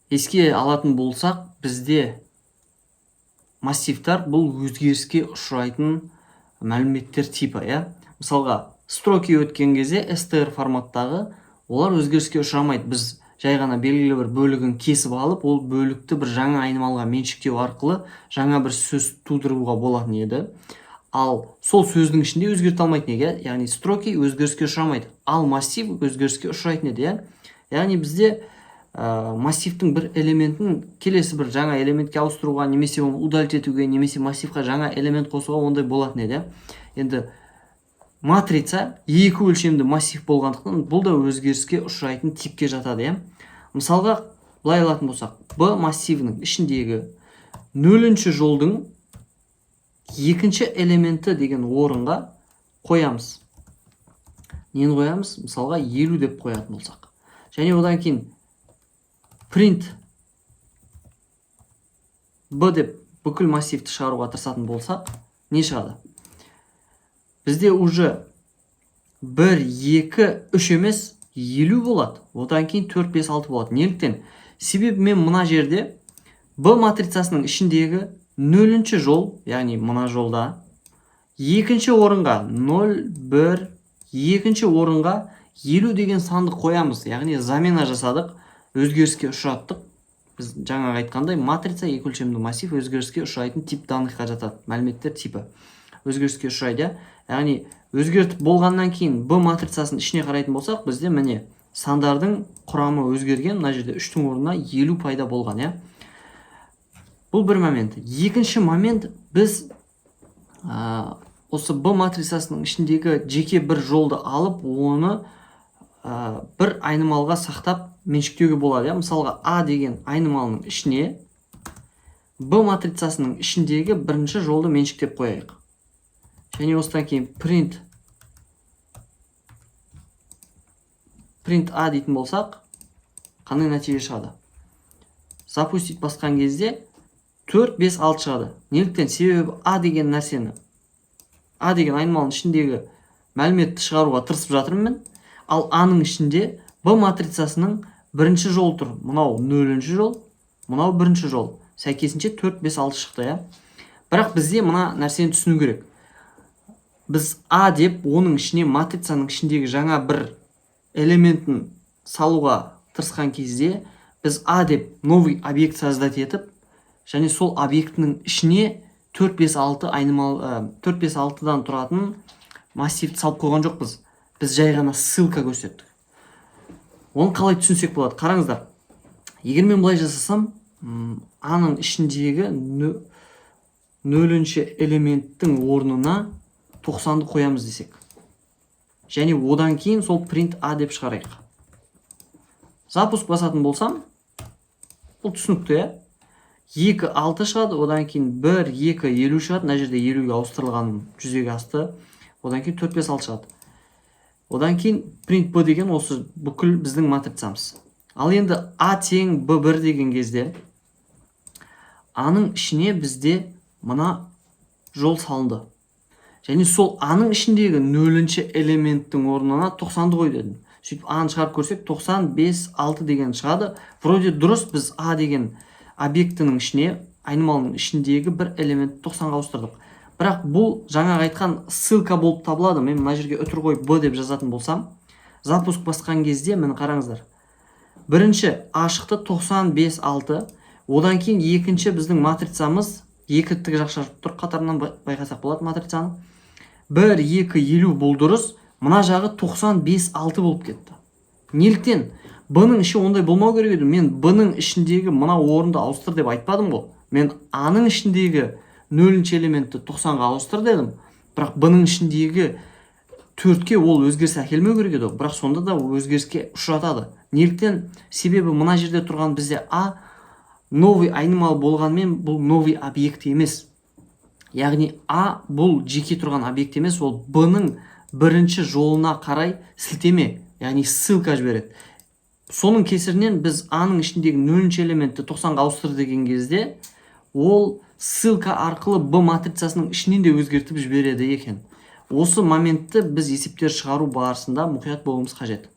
Еске алатын болсақ, бізде массивтар бұл өзгеріске ұшырайтын мәліметтер типі, Мысалға, строки өткен кезде str форматтағы олар өзгеріске ұшырамайды. Біз жай ғана белгілі бір бөлігін кесіп алып, ол бөлікті бір жаңа айнымалға меншіктеу арқылы жаңа бір сөз тудыруға болатын еді. Ал сол сөздің ішінде өзгерте алмайтын еді, яғни строки өзгеріске ұшырамайды. Ал массив өзгеріске ұшырайтын еді, яғни бізде массивтің бір элементін келесі бір жаңа элементке ауыстыруға, немесе оны удалить етуге, немесе массивқа жаңа элемент қосуға ондай болатын еді. Енді матрица екі өлшемді массив болғандықтан бұл да өзгеріске ұшырайтын типке жатады, Мысалға, былай алатын болсақ, B массивінің ішіндегі нөлінші жолдың екінші элементі деген орынға қоямыз. Нені қоямыз? Мысалға, 50 деп қоятын болсақ. Және одан кейін print B деп бүкіл массивті шығаруға тырысатын болсақ, не шығады? Бізде уже 1, 2, 3 емес 50 болады. Одан кейін 4, 5, 6 болады. Неліктен? Себебі мен мына жерде B матрицасының ішіндегі нөлінші жол, яғни мына жолда, екінші орынға 0, 1, екінші орынға 50 деген санды қоямыз. Яғни замена жасадық, өзгеріске ұшыраттық. Біз жаңа айтқандай, матрица екі өлшемді массив өзгеріске ұшырайтын тип данныйға жатады. Мәліметтер типі өзгеріске ұшырайды. Яғни өзгертіп болғаннан кейін B матрицасының ішіне қарайтын болсақ, бізде міне сандардың құрамы өзгерген, мына жерде 3-тің орнына 50 пайда болған, Бұл бір момент. Екінші момент, біз осы B матрицасының ішіндегі жеке бір жолды алып, оны бір айнымалға сақтап меншіктеуге болады. Мысалға, A деген айнымалының ішіне B матрицасының ішіндегі бірінші жолды меншіктеп қояйық. Және осыдан кейін print A дейтін болсақ, қандай нәтиже шығады? Запустить басқан кезде 4, 5, 6 шығады. Неліктен? Себебі A деген нәрсені, A деген айнымалының ішіндегі мәліметті шығаруға тырысып жатырмын. Ал A-ның ішінде B матрицасының бірінші жол тұр. Мынау 0-ші жол, мынау 1-ші жол. Сәйкесінше 4, 5, 6 шықты, Бірақ бізде мына нәрсені түсіну керек. Біз A деп, оның ішіне матрицаның ішіндегі жаңа бір элементін салуға тырысқан кезде, біз A деп новый объект создать етіп, және сол объектінің ішіне 4-5-6-дан тұратын массивті салып қойған жоқпыз. Біз жай ғана ссылка көрсеттік. Оны қалай түсінсек болады? Қараңыздар. Егер мен былай жасасам, A-ның ішіндегі 0-ші элементтің орнына 90-ды қоямыз десек. Және одан кейін сол print A деп шығарайық. Запуск басатын болсам, бұл түсінікті, 2, 6 шығады, одан кейін 1, 2, 50 шығады. Мына жерде 50-ге ауыстырылғанын жүзеге асты. Одан кейін 4, 5, 6 шығады. Одан кейін print B деген осы бүкіл біздің матрицамыз. Ал енді A тең B1 деген кезде A-ның ішіне бізде мына жол салынды. Және сол A-ның ішіндегі 0-ші элементтің орнына 90-ды қой дедім. Сөйтіп A-ны шығарып көрсек, 95, 6 деген шығады. Вроде дұрыс, біз A деген объектінің ішіне, айнымалының ішіндегі бір элемент 90-ға ауыстырдық. Бірақ бұл жаңа айтқан ссылка болып табылады. Мен мына жерге өтір қой B деп жазатын болсам, запуск басқан кезде, мені қараңыздар. Бірінші A шықты 95, 6. Одан кейін екінші біздің матрицамыз екі тік жақша тұр, қатарынан байқасақ болады матрицаны. 1, 2, 50 бұл дұрыс. Мына жағы 95, 6 болып кетті. Неліктен? B-ның іші ондай болмау керек еді. Мен B-ның ішіндегі мына орынды ауыстыр деп айтпадым ғой. Мен A-ның ішіндегі 0-ші элементті 90-ға ауыстыр дедім. Бірақ B-ның ішіндегі 4-ке ол өзгеріс әкелмеу керек еді. Бірақ сонда да өзгеріске ұшыратады. Неліктен? Себебі мына жерде тұрған бізде A новый айнымал болғанмен бұл новый объект емес. Яғни A бұл жеке тұрған объект емес, ол B-ның бірінші жолына қарай сілтеме, яғни ссылка жібереді. Соның кесірінен біз A-ның ішіндегі 0-ші элементті 90-ға ауыстыр деген кезде, ол ссылка арқылы B матрицасының ішінен де өзгертіп жібереді екен. Осы моментті біз есептер шығару барысында мұқият болуымыз қажет.